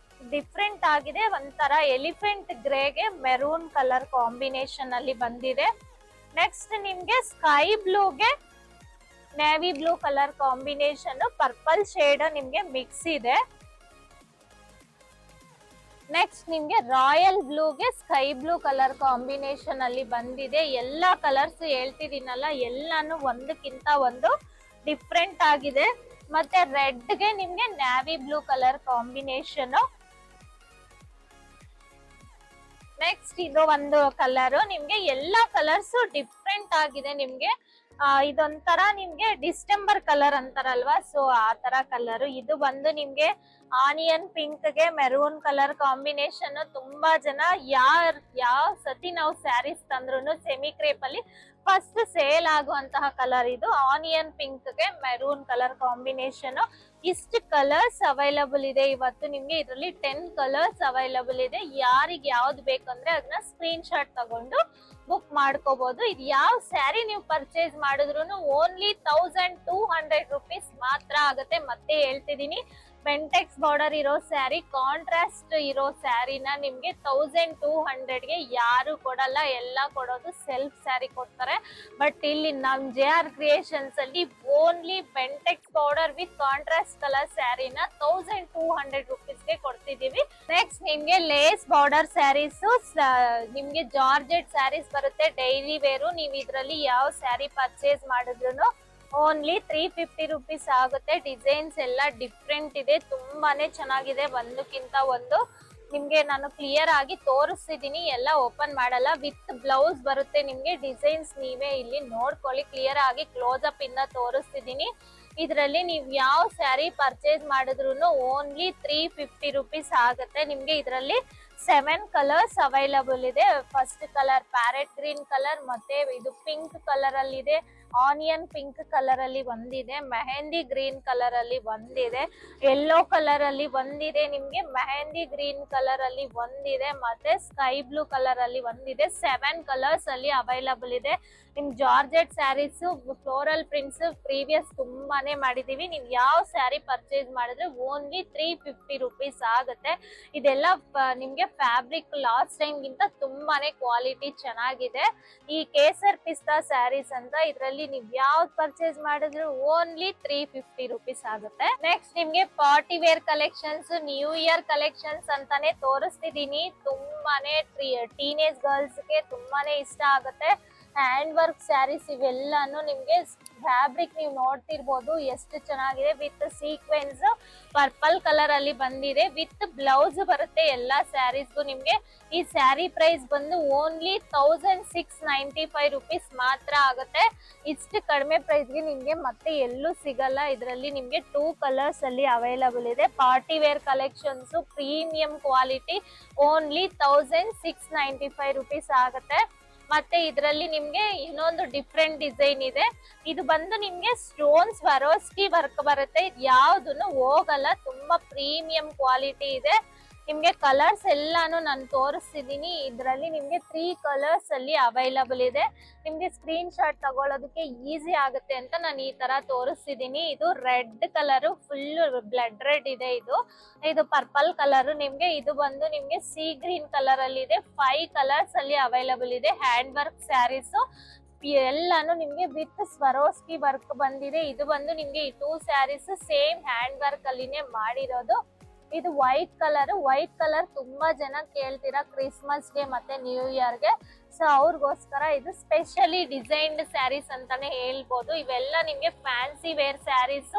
ಡಿಫ್ರೆಂಟ್ ಆಗಿದೆ. ಒಂಥರ ಎಲಿಫೆಂಟ್ ಗ್ರೇಗೆ ಮೆರೂನ್ ಕಲರ್ ಕಾಂಬಿನೇಷನ್ ಅಲ್ಲಿ ಬಂದಿದೆ. ನೆಕ್ಸ್ಟ್ ನಿಮ್ಗೆ ಸ್ಕೈ ಬ್ಲೂಗೆ navy blue colour combination, purple shade ನಿಮ್ಗೆ ಮಿಕ್ಸ್ ಇದೆ. ನೆಕ್ಸ್ಟ್ ನಿಮ್ಗೆ ರಾಯಲ್ ಬ್ಲೂಗೆ ಸ್ಕೈ ಬ್ಲೂ ಕಲರ್ ಕಾಂಬಿನೇಷನ್ ಅಲ್ಲಿ ಬಂದಿದೆ. ಎಲ್ಲಾ ಕಲರ್ಸ್ ಹೇಳ್ತಿದ್ದೀನಲ್ಲ, ಎಲ್ಲಾನು ಒಂದಕ್ಕಿಂತ ಒಂದು ಡಿಫ್ರೆಂಟ್ ಆಗಿದೆ. ಮತ್ತೆ ರೆಡ್ ಗೆ ನಿಮ್ಗೆ navy blue colour combination. Next ಇದು ಒಂದು ಕಲರ್, ನಿಮ್ಗೆ ಎಲ್ಲಾ ಕಲರ್ಸ್ ಡಿಫ್ರೆಂಟ್ ಆಗಿದೆ. ನಿಮ್ಗೆ ಇದೊಂಥರ ನಿಮ್ಗೆ ಡಿಸೆಂಬರ್ ಕಲರ್ ಅಂತಾರಲ್ವಾ, ಸೊ ಆ ತರ ಕಲರ್. ಇದು ಬಂದು ನಿಮ್ಗೆ ಆನಿಯನ್ ಪಿಂಕ್ ಗೆ ಮೆರೂನ್ ಕಲರ್ ಕಾಂಬಿನೇಷನ್. ತುಂಬಾ ಜನ ಯಾವ ಸತಿ ನಾವು ಸ್ಯಾರೀಸ್ ತಂದ್ರು ಸೆಮಿ ಕ್ರೇಪ್ ಅಲ್ಲಿ ಫಸ್ಟ್ ಸೇಲ್ ಆಗುವಂತಹ ಕಲರ್ ಇದು, ಆನಿಯನ್ ಪಿಂಕ್ ಗೆ ಮೆರೂನ್ ಕಲರ್ ಕಾಂಬಿನೇಷನ್. ಇಷ್ಟು ಕಲರ್ಸ್ ಅವೈಲಬಲ್ ಇದೆ ಇವತ್ತು ನಿಮ್ಗೆ. ಇದರಲ್ಲಿ 10 ಕಲರ್ಸ್ ಅವೈಲಬಲ್ ಇದೆ. ಯಾರಿಗೆ ಯಾವ್ದು ಬೇಕಂದ್ರೆ ಅದನ್ನ ಸ್ಕ್ರೀನ್ ಶಾಟ್ ತಗೊಂಡು ಬುಕ್ ಮಾಡ್ಕೋಬಹುದು. ಇದು ಯಾವ ಸ್ಯಾರಿ ನೀವು ಪರ್ಚೇಸ್ ಮಾಡಿದ್ರು ಓನ್ಲಿ 1200 ರುಪೀಸ್ ಮಾತ್ರ ಆಗುತ್ತೆ. ಮತ್ತೆ ಹೇಳ್ತಿದೀನಿ, ಬೆಂಟೆಕ್ಸ್ ಬಾರ್ಡರ್ ಇರೋ ಸ್ಯಾರಿ, ಕಾಂಟ್ರಾಸ್ಟ್ ಇರೋ ಸ್ಯಾರಿನ ನಿಮ್ಗೆ 1200 ಗೆ ಯಾರು ಕೊಡಲ್ಲ, ಎಲ್ಲ ಕೊಡೋದು ಸೆಲ್ಫ್ ಸ್ಯಾರಿ ಕೊಡ್ತಾರೆ. ಬಟ್ ಇಲ್ಲಿ ನಮ್ JR ಕ್ರಿಯೇಷನ್ಸ್ ಅಲ್ಲಿ only Bentex border with contrast colour ಸ್ಯಾರಿನ 1200 ರುಪೀಸ್ಗೆ ಕೊಡ್ತಿದೀವಿ. ನೆಕ್ಸ್ಟ್ ನಿಮ್ಗೆ ಲೇಸ್ ಬಾರ್ಡರ್ ಸ್ಯಾರೀಸ್, ನಿಮ್ಗೆ ಜಾರ್ಜೆಟ್ ಸ್ಯಾರೀಸ್ ಬರುತ್ತೆ ಡೈಲಿ ವೇರು. ನೀವು ಇದ್ರಲ್ಲಿ ಯಾವ ಸ್ಯಾರಿ ಪರ್ಚೇಸ್ ಮಾಡಿದ್ರು ಓನ್ಲಿ 350 ರುಪೀಸ್ ಆಗುತ್ತೆ. ಡಿಸೈನ್ಸ್ ಎಲ್ಲ ಡಿಫ್ರೆಂಟ್ ಇದೆ, ತುಂಬಾನೇ ಚೆನ್ನಾಗಿದೆ. ಒಂದಕ್ಕಿಂತ ಒಂದು ನಿಮ್ಗೆ ನಾನು ಕ್ಲಿಯರ್ ಆಗಿ ತೋರಿಸ್ತಿದೀನಿ, ಎಲ್ಲ ಓಪನ್ ಮಾಡಲ್ಲ. ವಿತ್ ಬ್ಲೌಸ್ ಬರುತ್ತೆ ನಿಮ್ಗೆ. ಡಿಸೈನ್ಸ್ ನೀವೇ ಇಲ್ಲಿ ನೋಡ್ಕೊಳ್ಳಿ, ಕ್ಲಿಯರ್ ಆಗಿ ಕ್ಲೋಸ್ ಅಪ್ ಇಂದ ತೋರಿಸ್ತಿದೀನಿ. ಇದರಲ್ಲಿ ನೀವು ಯಾವ ಸ್ಯಾರಿ ಪರ್ಚೇಸ್ ಮಾಡಿದ್ರು ಓನ್ಲಿ 350 ರುಪೀಸ್ ಆಗುತ್ತೆ. ನಿಮ್ಗೆ ಇದರಲ್ಲಿ 7 ಕಲರ್ಸ್ ಅವೈಲಬಲ್ ಇದೆ. First colour parrot green colour, ಮತ್ತೆ ಇದು ಪಿಂಕ್ ಕಲರ್ ಅಲ್ಲಿ ಇದೆ, ಆನಿಯನ್ ಪಿಂಕ್ ಕಲರ್ ಅಲ್ಲಿ ಒಂದಿದೆ, ಮೆಹಂದಿ ಗ್ರೀನ್ ಕಲರ್ ಅಲ್ಲಿ ಒಂದಿದೆ, ಯೆಲ್ಲೋ ಕಲರ್ ಅಲ್ಲಿ ಒಂದಿದೆ, ನಿಮ್ಗೆ ಮೆಹಂದಿ ಗ್ರೀನ್ ಕಲರ್ ಅಲ್ಲಿ ಒಂದಿದೆ, ಮತ್ತೆ ಸ್ಕೈ ಬ್ಲೂ ಕಲರ್ ಅಲ್ಲಿ ಒಂದಿದೆ. 7 ಕಲರ್ಸ್ ಅಲ್ಲಿ ಅವೈಲಬಲ್ ಇದೆ. ನಿಮ್ georgette saris, floral prints previous ತುಂಬಾನೇ ಮಾಡಿದೀವಿ. ನೀವು ಯಾವ ಸ್ಯಾರಿ ಪರ್ಚೇಸ್ ಮಾಡಿದ್ರೆ ಓನ್ಲಿ 350 ರುಪೀಸ್ ಆಗುತ್ತೆ. ಇದೆಲ್ಲ ನಿಮ್ಗೆ ಫ್ಯಾಬ್ರಿಕ್ ಲಾಸ್ಟ್ ಟೈಮ್ ಗಿಂತ ತುಂಬಾನೇ ಕ್ವಾಲಿಟಿ ಚೆನ್ನಾಗಿದೆ. ಈ ಕೇಸರ್ ಪಿಸ್ತಾ ಸ್ಯಾರೀಸ್ ಅಂತ, ಇದ್ರಲ್ಲಿ ನೀವು ಯಾವ್ದು ಪರ್ಚೇಸ್ ಮಾಡಿದ್ರು ಓನ್ಲಿ 350 ರುಪೀಸ್ ಆಗುತ್ತೆ. ನೆಕ್ಸ್ಟ್ ನಿಮ್ಗೆ party wear collections, new year collections ಅಂತಾನೆ ತೋರಿಸ್ತಿದೀನಿ. ತುಂಬಾನೇ ಟೀನೇಜ್ ಗರ್ಲ್ಸ್ ಗೆ ತುಂಬಾನೇ ಇಷ್ಟ ಆಗುತ್ತೆ. ಹ್ಯಾಂಡ್ ವರ್ಕ್ ಸ್ಯಾರೀಸ್ ಇವೆಲ್ಲಾನು ನಿಮ್ಗೆ ಫ್ಯಾಬ್ರಿಕ್ ನೀವು ನೋಡ್ತಿರ್ಬೋದು ಎಷ್ಟು ಚೆನ್ನಾಗಿದೆ. ವಿತ್ ಸೀಕ್ವೆನ್ಸ್ ಪರ್ಪಲ್ ಕಲರ್ ಅಲ್ಲಿ ಬಂದಿದೆ, ವಿತ್ ಬ್ಲೌಸ್ ಬರುತ್ತೆ ಎಲ್ಲಾ ಸ್ಯಾರೀಸ್ಗೂ. ನಿಮ್ಗೆ ಈ ಸ್ಯಾರಿ ಪ್ರೈಸ್ ಬಂದು ಓನ್ಲಿ 1695 ರುಪೀಸ್ ಮಾತ್ರ ಆಗುತ್ತೆ. ಇಷ್ಟು ಕಡಿಮೆ ಪ್ರೈಸ್ಗೆ ನಿಮ್ಗೆ ಮತ್ತೆ ಎಲ್ಲೂ ಸಿಗಲ್ಲ. ಇದರಲ್ಲಿ ನಿಮ್ಗೆ 2 ಕಲರ್ಸ್ ಅಲ್ಲಿ ಅವೈಲಬಲ್ ಇದೆ. Party wear collections premium quality only 1695 rupees ಆಗುತ್ತೆ. ಮತ್ತೆ ಇದರಲ್ಲಿ ನಿಮ್ಗೆ ಇನ್ನೊಂದು ಡಿಫ್ರೆಂಟ್ ಡಿಸೈನ್ ಇದೆ. ಇದು ಬಂದು ನಿಮ್ಗೆ ಸ್ಟೋನ್ಸ್ ವರೋಸ್ಕಿ ವರ್ಕ್ ಬರುತ್ತೆ. ಯಾವ್ದನ್ನು ಹೋಗಲ್ಲ, ತುಂಬಾ ಪ್ರೀಮಿಯಂ ಕ್ವಾಲಿಟಿ ಇದೆ. ನಿಮ್ಗೆ ಕಲರ್ಸ್ ಎಲ್ಲಾನು ನಾನು ತೋರಿಸ್ತಿದೀನಿ. ಇದ್ರಲ್ಲಿ ನಿಮ್ಗೆ 3 ಕಲರ್ಸ್ ಅಲ್ಲಿ ಅವೈಲಬಲ್ ಇದೆ. ನಿಮ್ಗೆ ಸ್ಕ್ರೀನ್ ಶಾಟ್ ತಗೊಳ್ಳೋದಕ್ಕೆ ಈಸಿ ಆಗುತ್ತೆ ಅಂತ ನಾನು ಈ ತರ ತೋರಿಸ್ತಿದೀನಿ. ಇದು red colour, full blood red ಇದೆ. ಇದು ಪರ್ಪಲ್ ಕಲರ್, ನಿಮ್ಗೆ ಇದು ಬಂದು ನಿಮ್ಗೆ ಸಿ ಗ್ರೀನ್ ಕಲರ್ ಅಲ್ಲಿ ಇದೆ. 5 ಕಲರ್ಸ್ ಅಲ್ಲಿ ಅವೈಲಬಲ್ ಇದೆ. ಹ್ಯಾಂಡ್ ವರ್ಕ್ ಸ್ಯಾರೀಸ್ ಎಲ್ಲಾನು ನಿಮ್ಗೆ ವಿತ್ ಸ್ವರೋಸ್ಕಿ ವರ್ಕ್ ಬಂದಿದೆ. ಇದು ಬಂದು ನಿಮ್ಗೆ ಈ 2 ಸ್ಯಾರೀಸ್ ಸೇಮ್ ಹ್ಯಾಂಡ್ ವರ್ಕ್ ಅಲ್ಲಿನೇ ಮಾಡಿರೋದು. ಇದು ವೈಟ್ ಕಲರ್ ತುಂಬಾ ಜನ ಕೇಳ್ತೀರಾ ಕ್ರಿಸ್ಮಸ್ ಗೆ ಮತ್ತೆ ನ್ಯೂ ಇಯರ್ ಗೆ. ಸೊ ಅವ್ರಿಗೋಸ್ಕರ ಇದು ಸ್ಪೆಷಲಿ ಡಿಸೈನ್ಡ್ ಸ್ಯಾರೀಸ್ ಅಂತಾನೆ ಹೇಳ್ಬೋದು. ಇವೆಲ್ಲ ನಿಮ್ಗೆ fancy wear saris,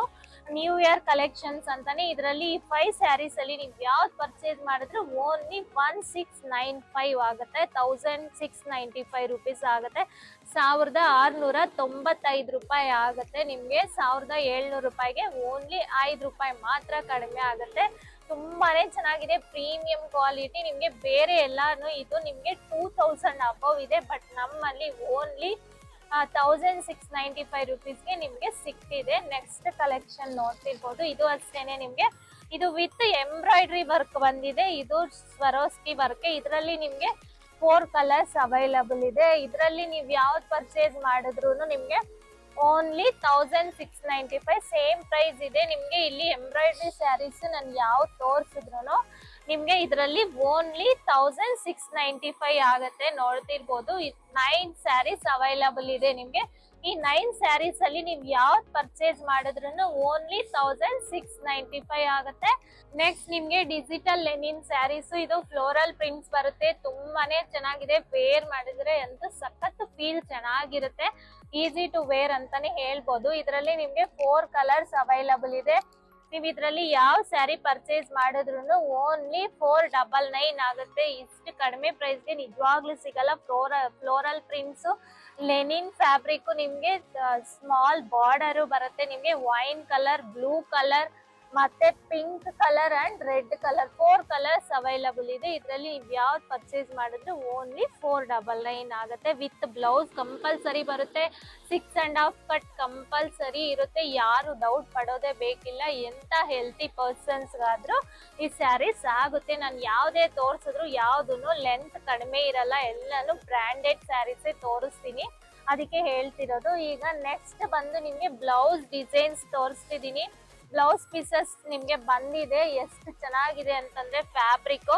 new year collections ಅಂತಾನೆ. ಇದರಲ್ಲಿ 5 ಸ್ಯಾರೀಸ್ ಅಲ್ಲಿ ನೀವು ಯಾವ್ದು ಪರ್ಚೇಸ್ ಮಾಡಿದ್ರು ಓನ್ಲಿ 1695 ಆಗುತ್ತೆ. 1695 ರುಪೀಸ್ ಆಗುತ್ತೆ. 1695 ರೂಪಾಯಿ ಆಗುತ್ತೆ. ನಿಮ್ಗೆ 1700 ರೂಪಾಯಿಗೆ ಓನ್ಲಿ 5 ರೂಪಾಯಿ ಮಾತ್ರ ಕಡಿಮೆ ಆಗುತ್ತೆ. ತುಂಬಾನೇ ಚೆನ್ನಾಗಿದೆ, ಪ್ರೀಮಿಯಂ ಕ್ವಾಲಿಟಿ. ನಿಮ್ಗೆ ಬೇರೆ ಎಲ್ಲಾನು ಇದು ನಿಮ್ಗೆ 2000 ಅಬೌವ್ ಇದೆ. ಬಟ್ ನಮ್ಮಲ್ಲಿ ಓನ್ಲಿ 1695 ರುಪೀಸ್ಗೆ ನಿಮ್ಗೆ ಸಿಕ್ತಿದೆ. ನೆಕ್ಸ್ಟ್ ಕಲೆಕ್ಷನ್ ನೋಡ್ತಿರ್ಬೋದು. ಇದು ಅಷ್ಟೇನೆ, ನಿಮ್ಗೆ ಇದು ವಿತ್ ಎಂಬ್ರಾಯ್ಡ್ರಿ ವರ್ಕ್ ಬಂದಿದೆ. ಇದು ಸ್ವರೋಸ್ಕಿ ವರ್ಕ್. ಇದರಲ್ಲಿ ನಿಮ್ಗೆ 4 ಕಲರ್ಸ್ ಅವೈಲಬಲ್ ಇದೆ. ಇದರಲ್ಲಿ ನೀವು ಯಾವ್ದು ಪರ್ಚೇಸ್ ಮಾಡಿದ್ರು ನಿಮ್ಗೆ ಓನ್ಲಿ 1695 ಸೇಮ್ ಪ್ರೈಸ್ ಇದೆ. ನಿಮ್ಗೆ ಇಲ್ಲಿ ಎಂಬ್ರಾಯ್ಡ್ರಿ ಸ್ಯಾರೀಸ್ ನಾನು ಯಾವ್ದು ತೋರಿಸಿದ್ರು ನಿಮ್ಗೆ ಇದರಲ್ಲಿ ಓನ್ಲಿ 1695 ಆಗುತ್ತೆ. ನೋಡ್ತಿರ್ಬೋದು 9 ಸ್ಯಾರೀಸ್ ಅವೈಲಬಲ್ ಇದೆ. ನಿಮ್ಗೆ ಈ 9 ಸ್ಯಾರೀಸ್ ಅಲ್ಲಿ ನೀವು ಯಾವ್ದು ಪರ್ಚೇಸ್ ಮಾಡಿದ್ರು ಓನ್ಲಿ 1695 ಆಗುತ್ತೆ. ನೆಕ್ಸ್ಟ್ ನಿಮ್ಗೆ ಡಿಜಿಟಲ್ ಲೆನಿನ್ ಸ್ಯಾರೀಸ್. ಇದು ಫ್ಲೋರಲ್ ಪ್ರಿಂಟ್ಸ್ ಬರುತ್ತೆ. ತುಂಬಾನೇ ಚೆನ್ನಾಗಿದೆ. ವೇರ್ ಮಾಡಿದ್ರೆ ಅಂತೂ ಸಖತ್ ಫೀಲ್ ಚೆನ್ನಾಗಿರುತ್ತೆ. ಈಸಿ ಟು ವೇರ್ ಅಂತಾನೆ ಹೇಳ್ಬೋದು. ಇದರಲ್ಲಿ ನಿಮ್ಗೆ 4 ಕಲರ್ಸ್ ಅವೈಲಬಲ್ ಇದೆ. ನೀವು ಇದರಲ್ಲಿ ಯಾವ ಸ್ಯಾರಿ ಪರ್ಚೇಸ್ ಮಾಡಿದ್ರು ಓನ್ಲಿ 499 ಆಗುತ್ತೆ. ಇಷ್ಟು ಕಡಿಮೆ ಪ್ರೈಸ್ಗೆ ನಿಜವಾಗ್ಲೂ ಸಿಗಲ್ಲ. ಫ್ಲೋರಲ್ ಪ್ರಿಂಟ್ಸ್, ಲೆನಿನ್ ಫ್ಯಾಬ್ರಿಕ್, ನಿಮ್ಗೆ ಸ್ಮಾಲ್ ಬಾರ್ಡರ್ ಬರುತ್ತೆ. ನಿಮ್ಗೆ ವೈನ್ ಕಲರ್, ಬ್ಲೂ ಕಲರ್ ಮತ್ತೆ pink colour and red colour 4 colours available ಇದೆ. ಇದರಲ್ಲಿ ನೀವು ಯಾವ್ದು ಪರ್ಚೇಸ್ ಮಾಡಿದ್ರು ಓನ್ಲಿ 499 ಆಗುತ್ತೆ. ವಿತ್ ಬ್ಲೌಸ್ ಕಂಪಲ್ಸರಿ ಬರುತ್ತೆ. 6.5 ಕಟ್ ಕಂಪಲ್ಸರಿ ಇರುತ್ತೆ. ಯಾರು ಡೌಟ್ ಪಡೋದೇ ಬೇಕಿಲ್ಲ. ಎಂತ ಹೆಲ್ತಿ ಪರ್ಸನ್ಸ್ಗಾದ್ರೂ ಈ ಸ್ಯಾರೀಸ್ ಆಗುತ್ತೆ. ನಾನು ಯಾವುದೇ ತೋರಿಸಿದ್ರು ಯಾವ್ದು ಲೆಂತ್ ಕಡಿಮೆ ಇರಲ್ಲ. ಎಲ್ಲಾನು ಬ್ರ್ಯಾಂಡೆಡ್ ಸ್ಯಾರೀಸೇ ತೋರಿಸ್ತೀನಿ, ಅದಕ್ಕೆ ಹೇಳ್ತಿರೋದು. ಈಗ ನೆಕ್ಸ್ಟ್ ಬಂದು ನಿಮ್ಗೆ ಬ್ಲೌಸ್ ಡಿಸೈನ್ಸ್ ತೋರಿಸ್ತಿದೀನಿ. ಬ್ಲೌಸ್ ಪೀಸಸ್ ನಿಮ್ಗೆ ಬಂದಿದೆ. ಎಷ್ಟು ಚೆನ್ನಾಗಿದೆ ಅಂತಂದ್ರೆ ಫ್ಯಾಬ್ರಿಕ್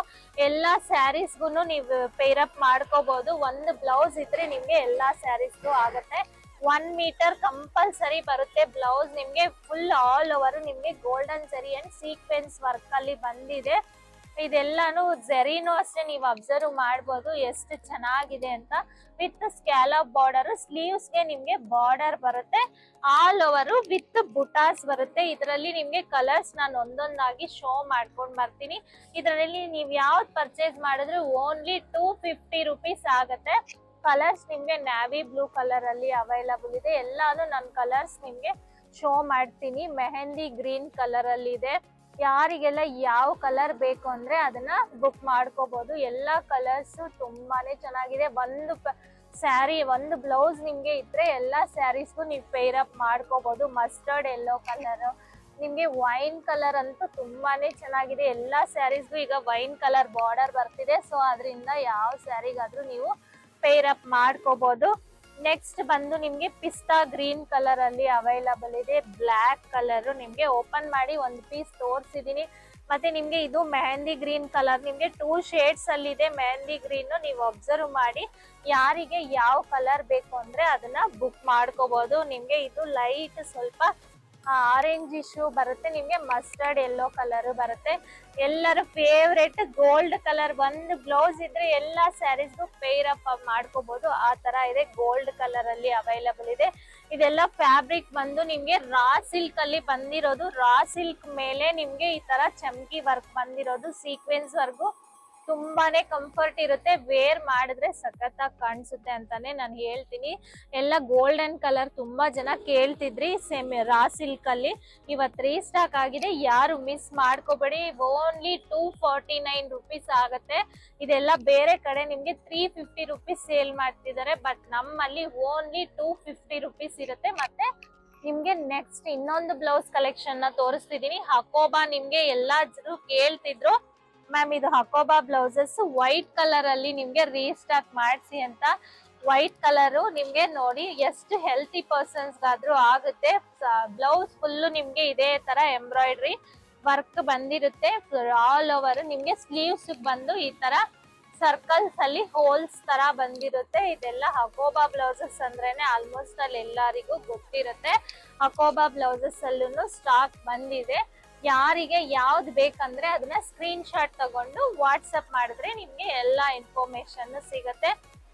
ಎಲ್ಲಾ ಸ್ಯಾರೀಸ್ಗೂ ನೀವು ಪೇರಪ್ ಮಾಡ್ಕೋಬಹುದು. ಒಂದು ಬ್ಲೌಸ್ ಇದ್ರೆ ನಿಮ್ಗೆ ಎಲ್ಲಾ ಸ್ಯಾರೀಸ್ಗೂ ಆಗುತ್ತೆ. 1 ಮೀಟರ್ ಕಂಪಲ್ಸರಿ ಬರುತ್ತೆ ಬ್ಲೌಸ್. ನಿಮ್ಗೆ ಫುಲ್ ಆಲ್ ಓವರ್ ನಿಮ್ಗೆ ಗೋಲ್ಡನ್ ಜರಿ ಅಂಡ್ ಸೀಕ್ವೆನ್ಸ್ ವರ್ಕ್ ಅಲ್ಲಿ ಬಂದಿದೆ. ಇದೆಲ್ಲಾನು ಜರಿನೂ ಅಷ್ಟೇ ನೀವು ಅಬ್ಸರ್ವ್ ಮಾಡ್ಬೋದು ಎಷ್ಟು ಚೆನ್ನಾಗಿದೆ ಅಂತ. ವಿತ್ ಸ್ಕ್ಯಾಲಪ್ ಬಾರ್ಡರ್, ಸ್ಲೀವ್ಸ್ ಗೆ ನಿಮ್ಗೆ ಬಾರ್ಡರ್ ಬರುತ್ತೆ. ಆಲ್ ಓವರ್ ವಿತ್ ಬುಟಾಸ್ ಬರುತ್ತೆ. ಇದರಲ್ಲಿ ನಿಮ್ಗೆ ಕಲರ್ಸ್ ನಾನು ಒಂದೊಂದಾಗಿ ಶೋ ಮಾಡ್ಕೊಂಡ್ ಬರ್ತೀನಿ. ಇದರಲ್ಲಿ ನೀವು ಯಾವ್ದು ಪರ್ಚೇಸ್ ಮಾಡಿದ್ರು ಓನ್ಲಿ 250 ರುಪೀಸ್ ಆಗುತ್ತೆ. ಕಲರ್ಸ್ ನಿಮ್ಗೆ ನ್ಯಾವಿ ಬ್ಲೂ ಕಲರ್ ಅಲ್ಲಿ ಅವೈಲಬಲ್ ಇದೆ. ಎಲ್ಲಾನು ನಾನು ಕಲರ್ಸ್ ನಿಮ್ಗೆ ಶೋ ಮಾಡ್ತೀನಿ. ಮೆಹಂದಿ ಗ್ರೀನ್ ಕಲರ್ ಅಲ್ಲಿ ಇದೆ. ಯಾರಿಗೆಲ್ಲ ಯಾವ ಕಲರ್ ಬೇಕು ಅಂದ್ರೆ ಅದನ್ನ ಬುಕ್ ಮಾಡ್ಕೋಬಹುದು. ಎಲ್ಲಾ ಕಲರ್ಸ್ ತುಂಬಾನೇ ಚೆನ್ನಾಗಿದೆ. ಒಂದು ಸ್ಯಾರಿ, ಒಂದು ಬ್ಲೌಸ್ ನಿಮ್ಗೆ ಇದ್ರೆ ಎಲ್ಲಾ ಸ್ಯಾರೀಸ್ಗೂ ನೀವು ಪೇರಪ್ ಮಾಡ್ಕೋಬಹುದು. ಮಸ್ಟರ್ಡ್ ಯೆಲ್ಲೋ ಕಲರ್, ನಿಮ್ಗೆ ವೈನ್ ಕಲರ್ ಅಂತೂ ತುಂಬಾನೇ ಚೆನ್ನಾಗಿದೆ. ಎಲ್ಲಾ ಸ್ಯಾರೀಸ್ಗೂ ಈಗ ವೈನ್ ಕಲರ್ ಬಾರ್ಡರ್ ಬರ್ತಿದೆ. ಸೊ ಅದರಿಂದ ಯಾವ ಸ್ಯಾರಿಗಾದ್ರೂ ನೀವು ಪೇರಪ್ ಮಾಡ್ಕೋಬಹುದು. ನೆಕ್ಸ್ಟ್ ಬಂದು ನಿಮ್ಗೆ ಪಿಸ್ತಾ ಗ್ರೀನ್ ಕಲರ್ ಅಲ್ಲಿ ಅವೈಲಬಲ್ ಇದೆ. ಬ್ಲ್ಯಾಕ್ ಕಲರ್ ನಿಮ್ಗೆ ಓಪನ್ ಮಾಡಿ ಒಂದು ಪೀಸ್ ತೋರಿಸಿದೀನಿ. ಮತ್ತೆ ನಿಮ್ಗೆ ಇದು ಮೆಹಂದಿ ಗ್ರೀನ್ ಕಲರ್, ನಿಮ್ಗೆ 2 ಶೇಡ್ಸ್ ಅಲ್ಲಿ ಇದೆ ಮೆಹಂದಿ ಗ್ರೀನ್. ನೀವು ಅಬ್ಸರ್ವ್ ಮಾಡಿ ಯಾರಿಗೆ ಯಾವ ಕಲರ್ ಬೇಕು ಅಂದ್ರೆ ಅದನ್ನ ಬುಕ್ ಮಾಡ್ಕೋಬಹುದು. ನಿಮ್ಗೆ ಇದು ಲೈಟ್ ಸ್ವಲ್ಪ ಆರೆಂಜ್ ಇಶ್ಯೂ ಬರುತ್ತೆ. ನಿಮ್ಗೆ ಮಸ್ಟರ್ಡ್ ಯೆಲ್ಲೋ ಕಲರ್ ಬರುತ್ತೆ. ಎಲ್ಲರ ಫೇವ್ರೆಟ್ ಗೋಲ್ಡ್ ಕಲರ್. ಒಂದು ಬ್ಲೌಸ್ ಇದ್ರೆ ಎಲ್ಲಾ ಸ್ಯಾರೀಸ್ಗೂ ಪೇರ್ ಅಪ್ ಮಾಡ್ಕೋಬಹುದು. ಆ ತರ ಇದೆ. ಗೋಲ್ಡ್ ಕಲರ್ ಅಲ್ಲಿ ಅವೈಲಬಲ್ ಇದೆ. ಇದೆಲ್ಲ ಫ್ಯಾಬ್ರಿಕ್ ಬಂದು ನಿಮ್ಗೆ ರಾ ಸಿಲ್ಕ್ ಅಲ್ಲಿ ಬಂದಿರೋದು. ರಾ ಸಿಲ್ಕ್ ಮೇಲೆ ನಿಮ್ಗೆ ಈ ತರ ಚಮ್ಕಿ ವರ್ಕ್ ಬಂದಿರೋದು. ಸೀಕ್ವೆನ್ಸ್ ವರ್ಗು ತುಂಬಾನೇ ಕಂಫರ್ಟ್ ಇರುತ್ತೆ. ವೇರ್ ಮಾಡಿದ್ರೆ ಸಖತ್ತಾಗಿ ಕಾಣಿಸುತ್ತೆ ಅಂತಾನೆ ನಾನು ಹೇಳ್ತೀನಿ. ಎಲ್ಲ ಗೋಲ್ಡನ್ ಕಲರ್ ತುಂಬಾ ಜನ ಕೇಳ್ತಿದ್ರಿ ರಾ ಸಿಲ್ಕ್ ಅಲ್ಲಿ. ಇವತ್ತು ರೀಸ್ಟಾಕ್ ಆಗಿದೆ, ಯಾರು ಮಿಸ್ ಮಾಡ್ಕೋಬೇಡಿ. ಓನ್ಲಿ 249 ರುಪೀಸ್ ಆಗುತ್ತೆ. ಇದೆಲ್ಲ ಬೇರೆ ಕಡೆ ನಿಮ್ಗೆ 350 ರುಪೀಸ್ ಸೇಲ್ ಮಾಡ್ತಿದ್ದಾರೆ. ಬಟ್ ನಮ್ಮಲ್ಲಿ ಓನ್ಲಿ 250 ರುಪೀಸ್ ಇರುತ್ತೆ. ಮತ್ತೆ ನಿಮ್ಗೆ ನೆಕ್ಸ್ಟ್ ಇನ್ನೊಂದು ಬ್ಲೌಸ್ ಕಲೆಕ್ಷನ್ ನ ತೋರಿಸ್ತಿದೀನಿ. ಹಕೋಬಾ ನಿಮ್ಗೆ ಎಲ್ಲಾದ್ರೂ ಕೇಳ್ತಿದ್ರು. ಮ್ಯಾಮ್ ಇದು ಹಕೋಬಾ ಬ್ಲೌಸಸ್ ವೈಟ್ ಕಲರ್ ಅಲ್ಲಿ ನಿಮ್ಗೆ ರೀಸ್ಟಾಕ್ ಮಾಡಿಸಿ ಅಂತ. ವೈಟ್ ಕಲರ್ ನಿಮ್ಗೆ ನೋಡಿ ಎಷ್ಟು ಹೆಲ್ತಿ ಪರ್ಸನ್ಸ್ ಗಾದ್ರೂ ಆಗುತ್ತೆ. ಬ್ಲೌಸ್ ಫುಲ್ ನಿಮ್ಗೆ ಇದೇ ತರ ಎಂಬ್ರಾಯ್ಡ್ರಿ ವರ್ಕ್ ಬಂದಿರುತ್ತೆ. ಆಲ್ ಓವರ್ ನಿಮ್ಗೆ ಸ್ಲೀವ್ಸ್ ಬಂದು ಈ ತರ ಸರ್ಕಲ್ಸ್ ಅಲ್ಲಿ ಹೋಲ್ಸ್ ತರ ಬಂದಿರುತ್ತೆ. ಇದೆಲ್ಲ ಹಕೋಬಾ ಬ್ಲೌಸಸ್ ಅಂದ್ರೇನೆ ಆಲ್ಮೋಸ್ಟ್ ಅಲ್ಲಿ ಎಲ್ಲರಿಗೂ ಗೊತ್ತಿರುತ್ತೆ. ಹಕೋಬಾ ಬ್ಲೌಸಸ್ ಅಲ್ಲೂ ಸ್ಟಾಕ್ ಬಂದಿದೆ. ಯಾರಿಗೆ ಯಾವ್ದು ಬೇಕಂದ್ರೆ ಅದನ್ನ ಸ್ಕ್ರೀನ್ ಶಾಟ್ ತಗೊಂಡು ವಾಟ್ಸಪ್ ಮಾಡಿದ್ರೆ ನಿಮ್ಗೆ ಎಲ್ಲಾ ಇನ್ಫಾರ್ಮೇಶನ್ ಸಿಗುತ್ತೆ.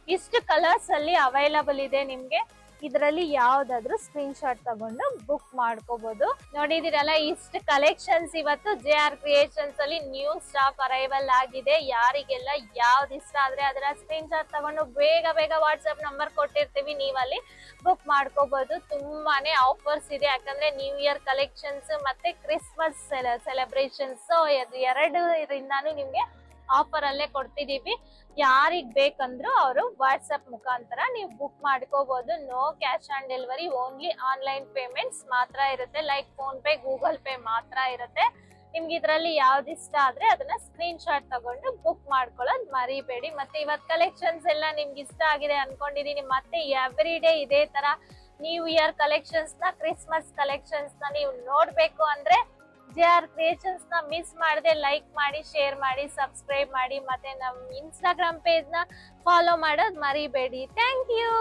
ಇಷ್ಟು ಕಲರ್ಸ್ ಅಲ್ಲಿ ಅವೈಲಬಲ್ ಇದೆ ನಿಮ್ಗೆ. ಇದರಲ್ಲಿ ಯಾವ್ದಾದ್ರು ಸ್ಕ್ರೀನ್ ಶಾಟ್ ತಗೊಂಡು ಬುಕ್ ಮಾಡ್ಕೋಬಹುದು. ನೋಡಿದಿರಲ್ಲ ಇಷ್ಟು ಕಲೆಕ್ಷನ್ಸ್ ಇವತ್ತು JR ಕ್ರಿಯೇಷನ್ಸ್ ಅಲ್ಲಿ ನ್ಯೂ ಸ್ಟಾಕ್ ಅರೈವಲ್ ಆಗಿದೆ. ಯಾರಿಗೆಲ್ಲ ಯಾವ್ದು ಇಷ್ಟ ಆದ್ರೆ ಅದರ ಸ್ಕ್ರೀನ್ ಶಾಟ್ ತಗೊಂಡು ಬೇಗ ಬೇಗ ವಾಟ್ಸ್ಆಪ್ ನಂಬರ್ ಕೊಟ್ಟಿರ್ತೀವಿ, ನೀವಲ್ಲಿ ಬುಕ್ ಮಾಡ್ಕೋಬಹುದು. ತುಂಬಾನೇ ಆಫರ್ಸ್ ಇದೆ, ಯಾಕಂದ್ರೆ ನ್ಯೂ ಇಯರ್ ಕಲೆಕ್ಷನ್ಸ್ ಮತ್ತೆ ಕ್ರಿಸ್ಮಸ್ ಸೆಲೆಬ್ರೇಷನ್ಸ್ ಎರಡರಿಂದಾನು ನಿಮ್ಗೆ ಆಫರ್ ಅಲ್ಲೇ ಕೊಡ್ತಿದೀವಿ. ಯಾರಿಗ್ ಬೇಕಂದ್ರು ಅವರು ವಾಟ್ಸ್ಆಪ್ ಮುಖಾಂತರ ನೀವು ಬುಕ್ ಮಾಡ್ಕೋಬಹುದು. No cash on delivery, only online payments ಮಾತ್ರ ಇರುತ್ತೆ. Like PhonePe, Google Pay ಮಾತ್ರ ಇರುತ್ತೆ. ನಿಮ್ಗೆ ಇದ್ರಲ್ಲಿ ಯಾವ್ದು ಇಷ್ಟ ಆದ್ರೆ ಅದನ್ನ ಸ್ಕ್ರೀನ್ ಶಾಟ್ ತಗೊಂಡು ಬುಕ್ ಮಾಡ್ಕೊಳ್ಳೋದು ಮರಿಬೇಡಿ. ಮತ್ತೆ ಇವತ್ ಕಲೆಕ್ಷನ್ಸ್ ಎಲ್ಲ ನಿಮ್ಗೆ ಇಷ್ಟ ಆಗಿದೆ ಅನ್ಕೊಂಡಿದೀನಿ. ಮತ್ತೆ ಎವ್ರಿ ಡೇ ಇದೇ ತರ ನ್ಯೂ ಇಯರ್ ಕಲೆಕ್ಷನ್ಸ್ ನ, ಕ್ರಿಸ್ಮಸ್ ಕಲೆಕ್ಷನ್ಸ್ ನ ನೀವು ನೋಡ್ಬೇಕು ಅಂದ್ರೆ JR ಕ್ರಿಯೇಷನ್ಸ್ ನ ಮಿಸ್ ಮಾಡದೆ ಲೈಕ್ ಮಾಡಿ, ಶೇರ್ ಮಾಡಿ, ಸಬ್ಸ್ಕ್ರೈಬ್ ಮಾಡಿ. ಮತ್ತೆ ನಮ್ ಇನ್ಸ್ಟಾಗ್ರಾಮ್ ಪೇಜ್ ನ ಫಾಲೋ ಮಾಡೋದ್ ಮರಿಬೇಡಿ. Thank you.